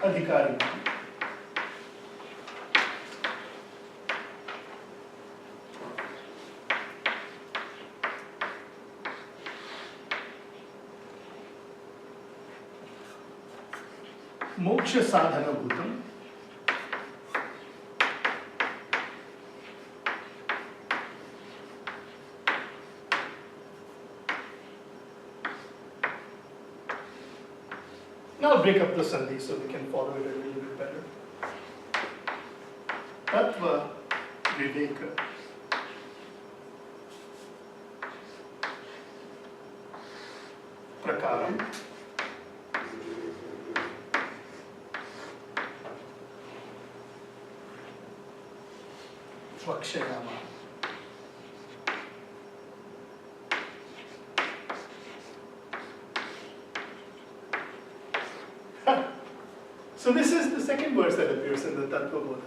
adhikari. Moksha sadhana bhutam. Now I'll break up the sandhi so we can follow it a little bit better. Tattva viveka. Prakaram. Vakshayama. So this is the second verse that appears in the TatvaBodha.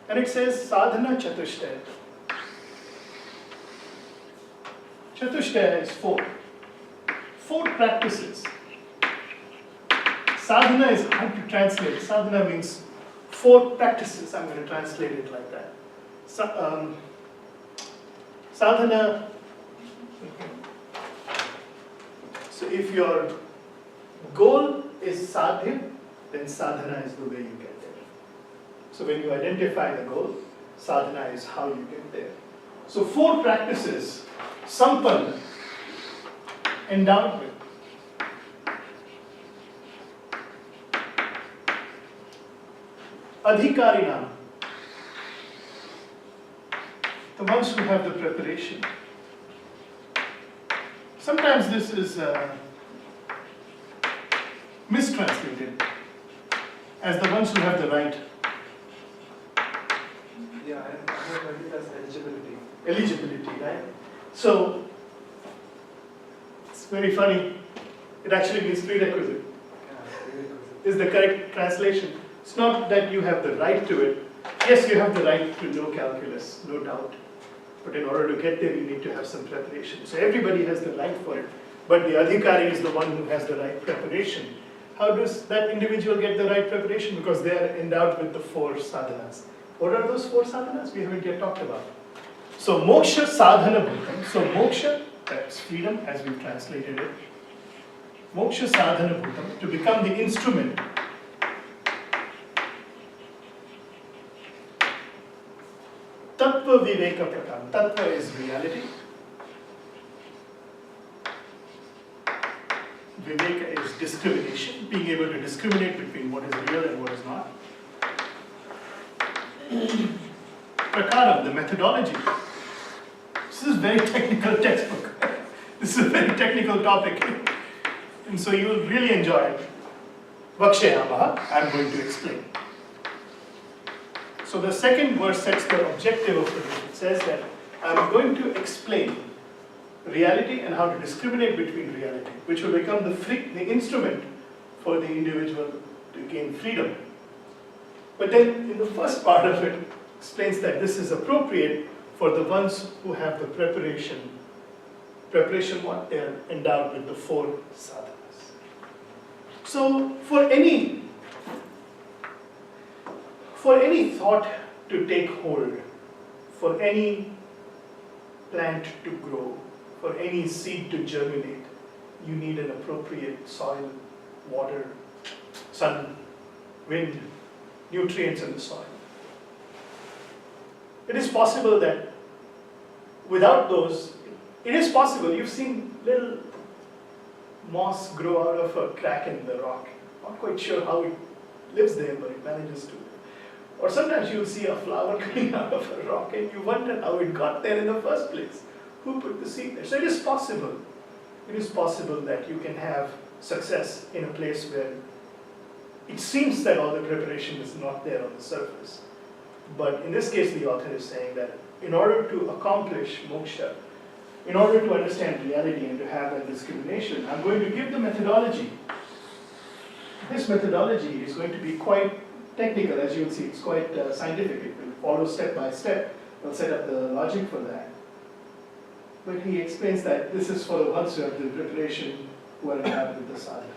And it says sadhana chatushtaya. Chatushtaya is four. Four practices. Sadhana is hard to translate. Sadhana means four practices. I'm going to translate it like that. Sadhana. So if your goal is sadhya, then sadhana is the way you get there. So when you identify the goal, sadhana is how you get there. So four practices, sampanna, endowed with. Adhikarinam, the ones who have the preparation. Sometimes this is mistranslated as the ones who have the right. Yeah, I have heard it as eligibility. Eligibility, right? So, it's very funny. It actually means prerequisite. Yeah, prerequisite. Is the correct translation. It's not that you have the right to it. Yes, you have the right to know calculus, no doubt. But in order to get there, you need to have some preparation. So everybody has the right for it. But the adhikari is the one who has the right preparation. How does that individual get the right preparation? Because they are endowed with the four sadhanas. What are those four sadhanas? We haven't yet talked about. So moksha sadhana bhutam. So moksha, that's freedom as we've translated it. Moksha sadhana bhutam, to become the instrument. Tattva viveka prakam. Tattva is reality. Viveka is discrimination, being able to discriminate between what is real and what is not. Prakaram, the methodology. This is a very technical textbook. This is a very technical topic. And so you will really enjoy it. Vakshayamaha, I'm going to explain. So the second verse sets the objective of it. It says that I'm going to explain reality and how to discriminate between reality, which will become the instrument for the individual to gain freedom. But then in the first part of it, explains that this is appropriate for the ones who have the preparation what they are endowed with the four sadhanas. So for any thought to take hold, for any plant to grow, for any seed to germinate, you need an appropriate soil, water, sun, wind, nutrients in the soil. It is possible that without those, it is possible, you've seen little moss grow out of a crack in the rock. Not quite sure how it lives there, but it manages to. Or sometimes you'll see a flower coming out of a rock and you wonder how it got there in the first place. Who put the seed there? So it is possible. It is possible that you can have success in a place where it seems that all the preparation is not there on the surface. But in this case, the author is saying that in order to accomplish moksha, in order to understand reality and to have that discrimination, I'm going to give the methodology. This methodology is going to be quite technical, as you will see. It's quite scientific. It will follow step by step. We'll set up the logic for that. But he explains that this is for the ones who have the preparation, who are endowed with the sadhana.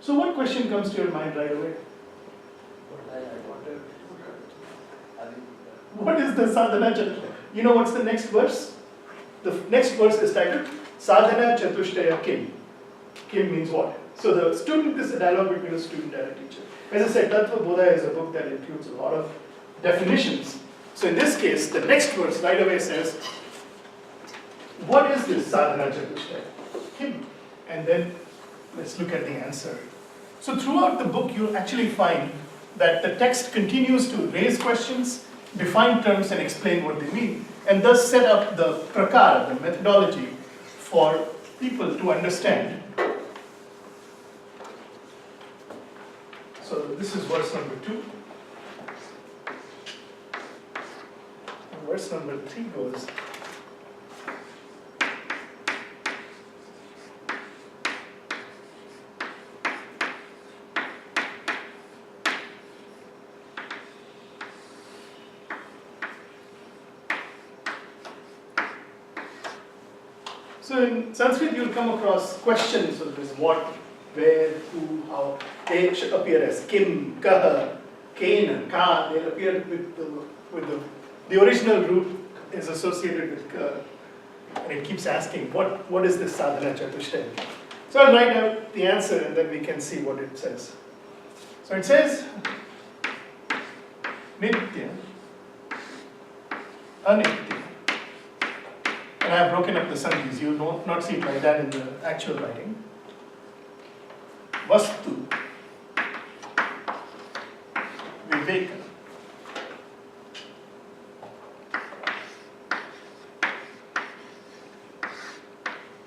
So what question comes to your mind right away? What is the sadhana chatushtaya? You know what's the next verse? The next verse is titled Sadhana Chatushtaya Kim. Kim means what? So the student, this is a dialogue between a student and a teacher. As I said, TatvaBodha is a book that includes a lot of definitions. So in this case, the next verse right away says, what is this sadhana chatushtaya? Kim. And then let's look at the answer. So throughout the book, you'll actually find that the text continues to raise questions, define terms, and explain what they mean, and thus set up the prakara, the methodology for people to understand. So this is verse number 2. And verse number 3 goes, so in Sanskrit you'll come across questions of this what, where, who, how. They appear as kim, kaha, kena, ka. They'll appear with the original root is associated with ka. And it keeps asking, what is this sadhana chatushtaya? So I'll write out the answer and then we can see what it says. So it says, nitya, anitya. And I have broken up the sandhis. You will not see it like that in the actual writing. Vastu, viveka.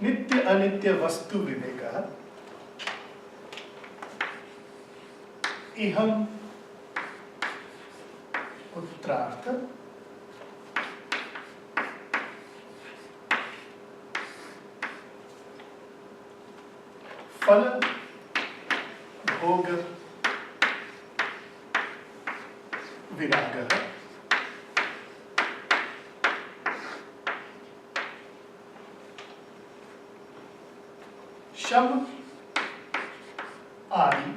Nitya anitya vastu viveka. Iham uttrartha. Phala bhoga viraga. Sham adi.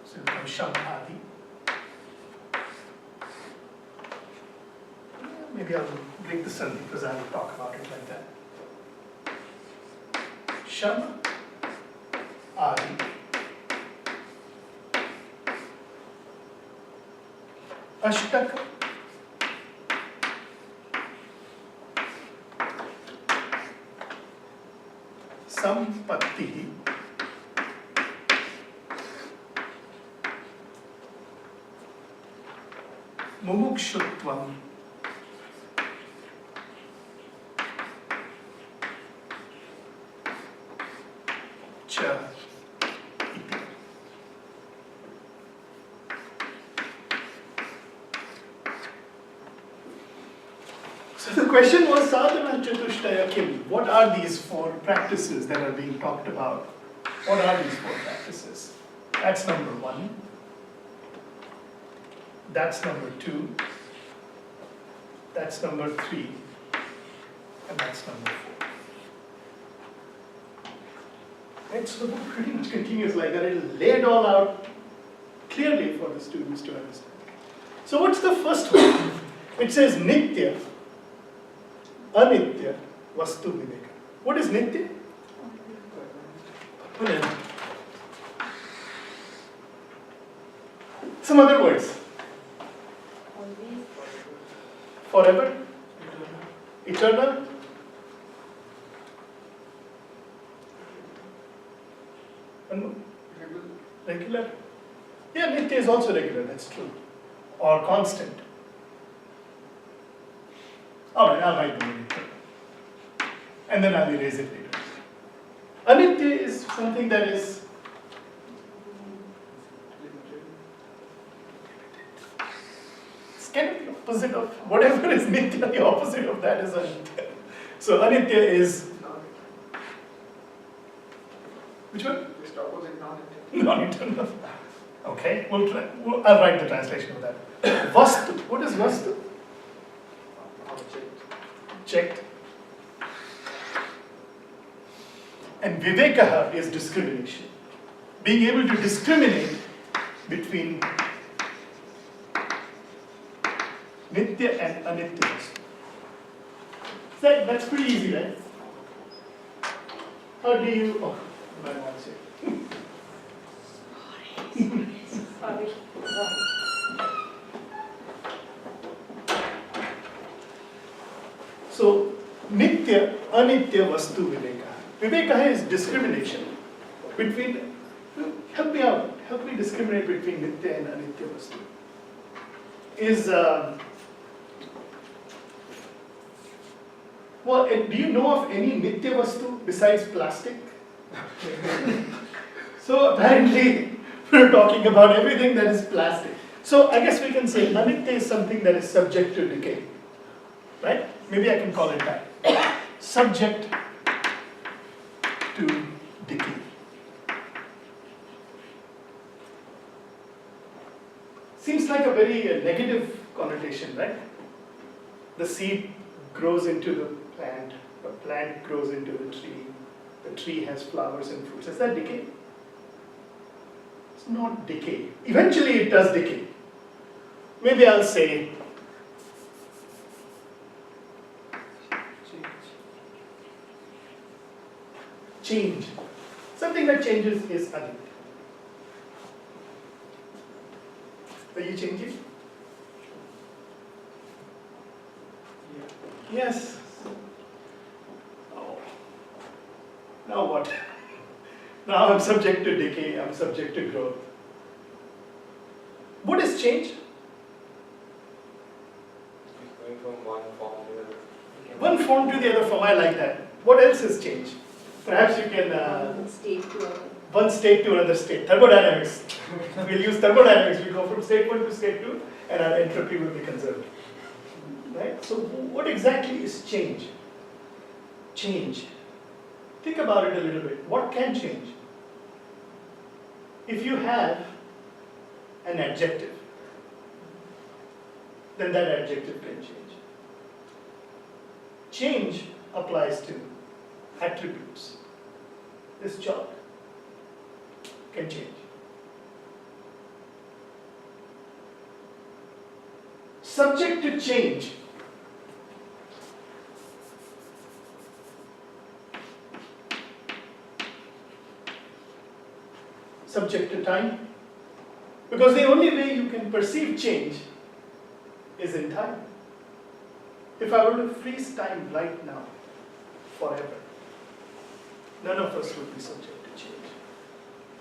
So it becomes sham adi. Maybe I'll break the sandhi because I will talk about it like that. Sham adi. Ashtaka. Sampatti. Mumukshutvam. Cha. So the question was sadhana chatushtaya kim. What are these 4 practices that are being talked about? What are these 4 practices? That's number 1. That's number 2. That's number 3. And that's number 4. Right, so the book pretty much continues like that. It'll lay it all out clearly for the students to understand. So what's the first one? It says nitya, anitya, vastu viveka. What is nitya? Some other words. Forever? Eternal? Regular? Yeah, nitya is also regular, that's true. Or constant. Alright, I'll write the nitya. And then I'll erase it later. Anitya is something that is it's kind of the opposite of whatever is nitya, the opposite of that is anitya. So anitya is which one? Just opposite non-Indian. Non-eternal. Okay, I'll write the translation of that. Vastu. What is vastu? Checked. And vivekaha is discrimination. Being able to discriminate between Nitya and Anitya. That's pretty easy, right? How do you, oh, my mom's here. Sorry. So, Nitya, Anitya Vastu Viveka. Viveka is discrimination between, help me out, help me discriminate between Nitya and Anitya Vastu. Is, well, do you know of any Nitya Vastu besides plastic? So apparently, we're talking about everything that is plastic. So I guess we can say Anitya is something that is subject to decay. Right? Maybe I can call it that. Subject to decay. Seems like a very negative connotation, right? The seed grows into the plant grows into the tree has flowers and fruits. Is that decay? It's not decay. Eventually it does decay. Maybe I'll say change. Something that changes is Anitya. Are you changing? Yes. Oh. Now what? Now I'm subject to decay, I'm subject to growth. What is change? Going from one form to the other. One form to the other form, I like that. What else is change? Perhaps you can, One state to another. one state to another state. Thermodynamics. We'll use thermodynamics. We go from state 1 to state 2 and our entropy will be conserved. Right? So what exactly is change? Change. Think about it a little bit. What can change? If you have an adjective, then that adjective can change. Change applies to attributes. This chalk can change. Subject to change. Subject to time. Because the only way you can perceive change is in time. If I were to freeze time right now, forever, none of us would be subject to change.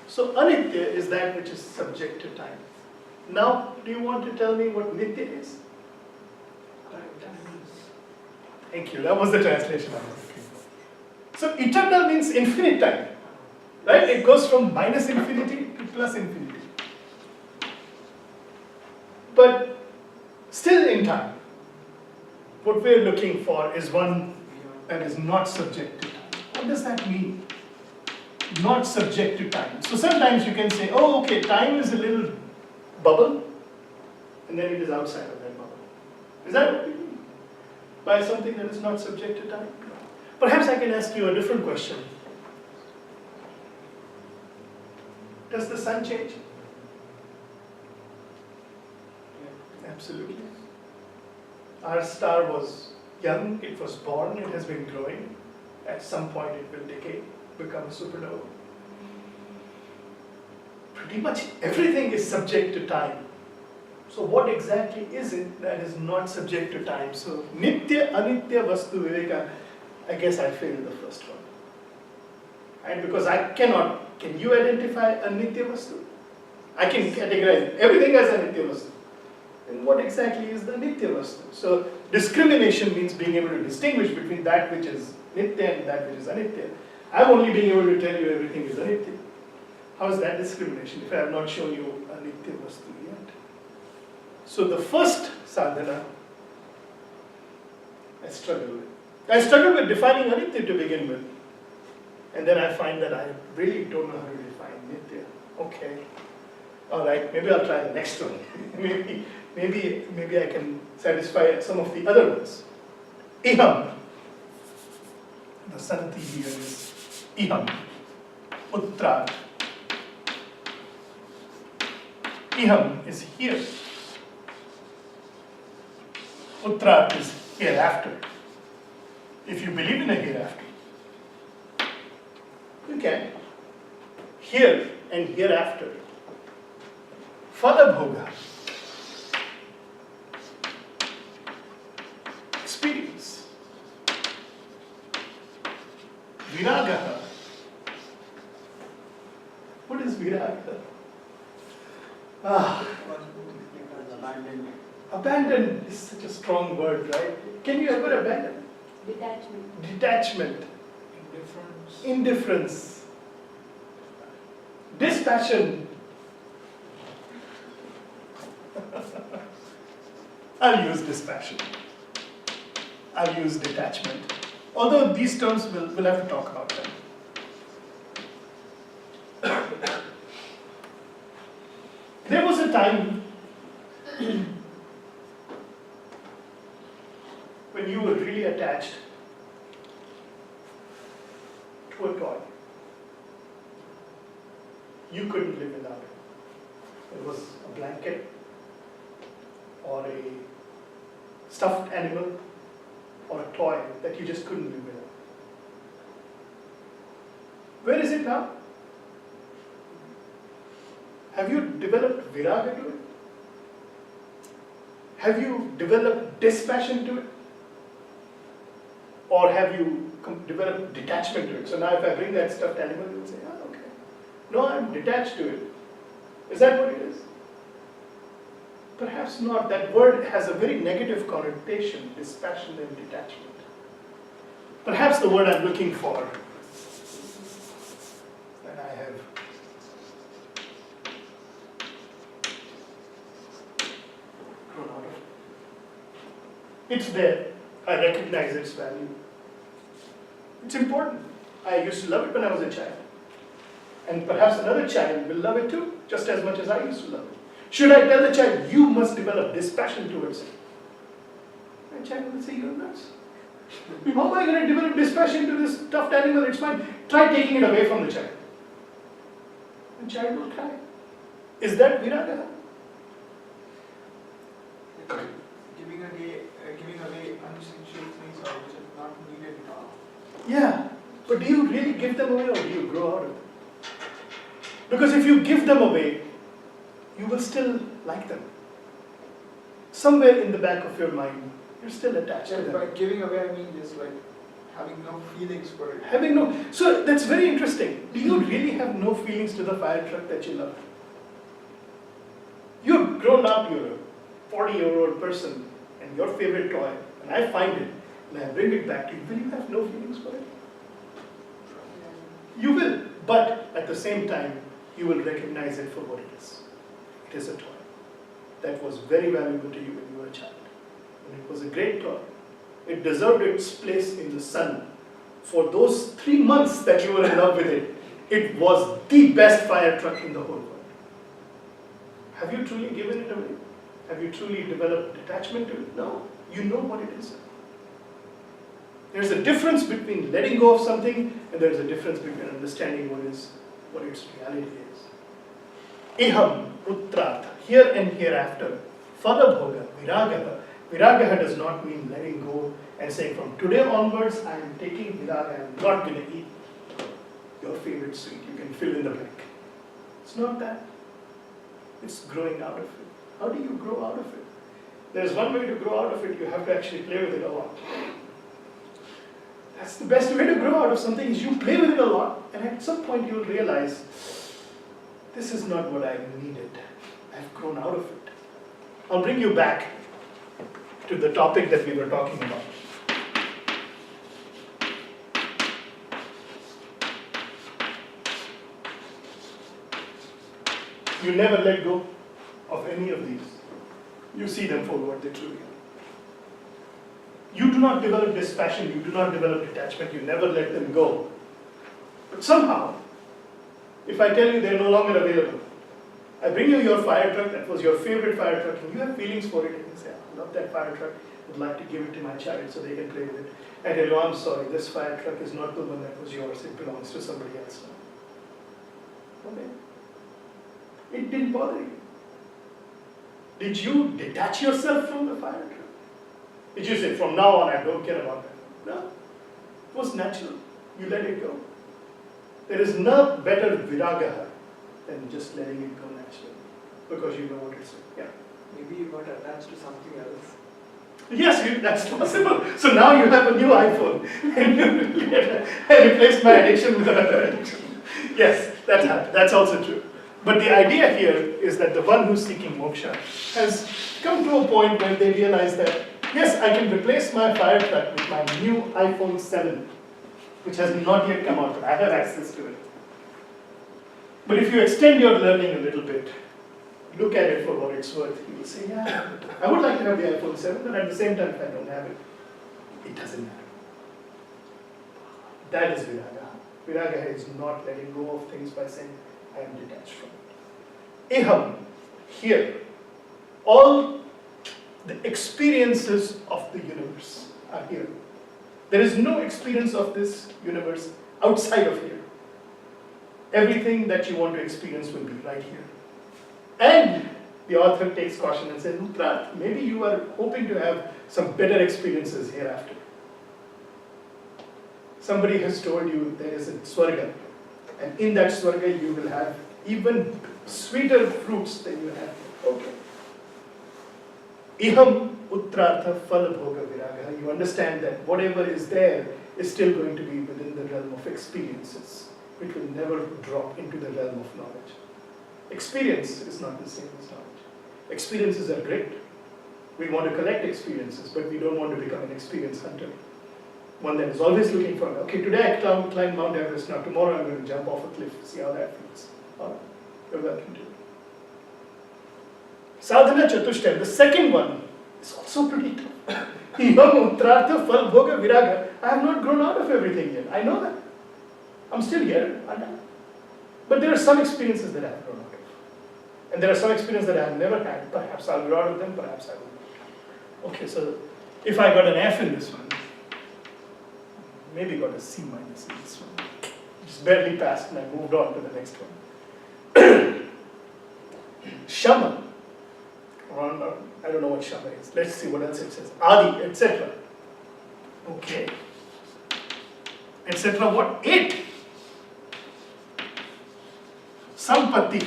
So Anitya is that which is subject to time. Now, do you want to tell me what Nitya is? Thank you, that was the translation I was looking for. So eternal means infinite time, right? It goes from minus infinity to plus infinity. But still in time. What we're looking for is one that is not subject to time. What does that mean? Not subject to time. So sometimes you can say, oh, okay, time is a little bubble, and then it is outside of that bubble. Is that what we mean by something that is not subject to time? Perhaps I can ask you a different question. Does the sun change? Absolutely. Our star was young, it was born, it has been growing. At some point it will decay, become a supernova. Pretty much everything is subject to time. So what exactly is it that is not subject to time? So Nitya, Anitya, Vastu, Viveka, I guess I failed the first one. And because I cannot, can you identify a Nitya Vastu? I can categorize everything as a Nitya Vastu. And what exactly is the Nitya Vastu? So discrimination means being able to distinguish between that which is Nitya and that which is Anitya. I'm only being able to tell you everything is Anitya. How is that discrimination if I have not shown you a Nitya Vastu yet? So the first sadhana I struggle with. I struggle with defining Anitya to begin with. And then I find that I really don't know how to define Nitya. Okay. Alright, maybe I'll try the next one. maybe I can satisfy some of the other ones. Iham. The Santi here is Iham. Uttrat. Iham is here. Uttrat is hereafter. If you believe in a hereafter, you can. Here and hereafter. TatvaBodha. Experience. Viragaha. What is viraga? Abandon is such a strong word, right? Can you ever abandon? Detachment. Detachment. Indifference. Indifference. Dispassion. I'll use dispassion. I'll use detachment. Although these terms we'll have to talk about them. There was a time when you were really attached to a toy. You couldn't live without it. It was a blanket or a stuffed animal or a toy that you just couldn't live without. Where is it now? Have you developed viraga to it? Have you developed dispassion to it? Or have you developed detachment to it? So now if I bring that stuffed animal, you'll say, oh, okay. No, I'm detached to it. Is that what it is? Perhaps not. That word has a very negative connotation, dispassion and detachment. Perhaps the word I'm looking for, and I have grown out of it. It's there. I recognize its value. It's important. I used to love it when I was a child. And perhaps another child will love it too, just as much as I used to love it. Should I tell the child, you must develop dispassion towards it? The child will say, you're nuts. How am I going to develop dispassion to this stuffed animal? It's mine. Try taking it away from the child. The child will cry. Is that viraga? Giving away unessential things or which are not needed at all. Yeah, but do you really give them away or do you grow out of them? Because if you give them away, you will still like them. Somewhere in the back of your mind, you're still attached to them. By giving away, I mean just like having no feelings for it. Having no, so that's very interesting. Do you really have no feelings to the fire truck that you love? You've grown up, you're a 40-year-old person, and your favorite toy, and I find it, and I bring it back to you. Will you have no feelings for it? You will, but at the same time, you will recognize it for what it is. It is a toy that was very valuable to you when you were a child. And it was a great toy. It deserved its place in the sun. For those 3 months that you were in love with it, it was the best fire truck in the whole world. Have you truly given it away? Have you truly developed detachment to it? No. You know what it is. There's a difference between letting go of something and there's a difference between understanding what its reality is. Iham, Uttrat, here and hereafter. TatvaBodha, Viragaha. Viragaha does not mean letting go and saying from today onwards I am taking viraga, I am not going to eat your favorite sweet. You can fill in the blank. It's not that. It's growing out of it. How do you grow out of it? There's one way to grow out of it. You have to actually play with it a lot. That's the best way to grow out of something is you play with it a lot and at some point you'll realize this is not what I needed. I've grown out of it. I'll bring you back to the topic that we were talking about. You never let go of any of these. You see them for what they truly are. You do not develop dispassion, you do not develop detachment, you never let them go. But somehow, if I tell you they're no longer available, I bring you your fire truck, that was your favorite fire truck, and you have feelings for it, and you say, I love that fire truck, would like to give it to my child so they can play with it. I tell you, I'm sorry, this fire truck is not the one that was yours, it belongs to somebody else now. Okay. It didn't bother you. Did you detach yourself from the fire truck? Did you say, from now on I don't care about that? No. It was natural. You let it go. There is no better viraga than just letting it go naturally. Because you know what it's yeah. Maybe you got attached to something else. Yes, that's possible. So now you have a new iPhone. And I replaced my addiction with another addiction. Yes, that's also true. But the idea here is that the one who's seeking moksha has come to a point where they realize that, yes, I can replace my fire truck with my new iPhone 7, which has not yet come out, but I have access to it. But if you extend your learning a little bit, look at it for what it's worth, you will say, yeah, I would like to have the iPhone 7, but at the same time, if I don't have it, it doesn't matter. That is viraga. Viraga is not letting go of things by saying, I am detached from it. Iham, here, all the experiences of the universe are here. There is no experience of this universe outside of here. Everything that you want to experience will be right here. And the author takes caution and says, Uttrat, maybe you are hoping to have some better experiences hereafter. Somebody has told you there is a Swarga, and in that Swarga you will have even sweeter fruits than you have. Okay. Iham Uttrartha Phala Bhoga Viraga. You understand that whatever is there is still going to be within the realm of experiences. It will never drop into the realm of knowledge. Experience is not the same as knowledge. Experiences are great. We want to collect experiences, but we don't want to become an experience hunter. One that is always looking for, okay, today I climbed Mount Everest, now tomorrow I'm going to jump off a cliff, see how that feels. All right, you're welcome to it. Sadhana Chatushtaya, the second one, is also pretty tough. Iham Uttrartha Phala Bhoga Viraga. I have not grown out of everything yet. I know that. I'm still here, aren't I? But there are some experiences that I have grown out of. And there are some experiences that I have never had. Perhaps I'll grow out of them, perhaps I will not. Okay, so if I got an F in this one, maybe got a C minus in this one. Just barely passed and I moved on to the next one. Shama. I don't know what Shama is. Let's see what else it says. Adi, etc. Okay. Etc. What? 8. Sampatti.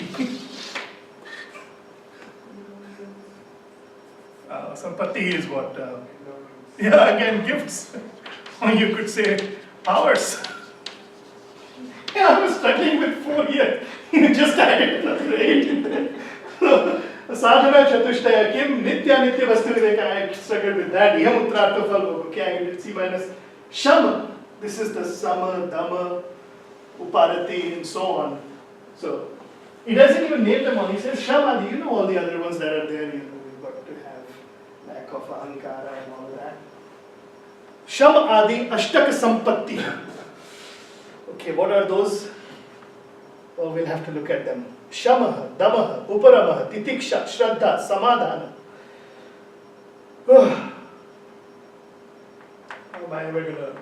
Sampatti is what? Yeah, again, gifts. Or you could say powers. Yeah, I was struggling with 4 here. You just added another 8 in there. Sadhana Chatushtaya, Kim, Nitya Vastu Videka, I struggled with that. Iham Uttrartha Phala Bhoga. Okay, I did C minus. Shama, this is the Sama, Dhamma, Uparati, and so on. So, he doesn't even name them all. He says, Shama, do you know all the other ones that are there? You know, we've got to have lack of ahankara and all that. Sham Adi Ashtaka Sampatti. Okay, what are those? Well, we'll have to look at them. Shamaha, Damaha, Uparamaha, Titiksha, Shraddha, Samadhana. How am I ever going to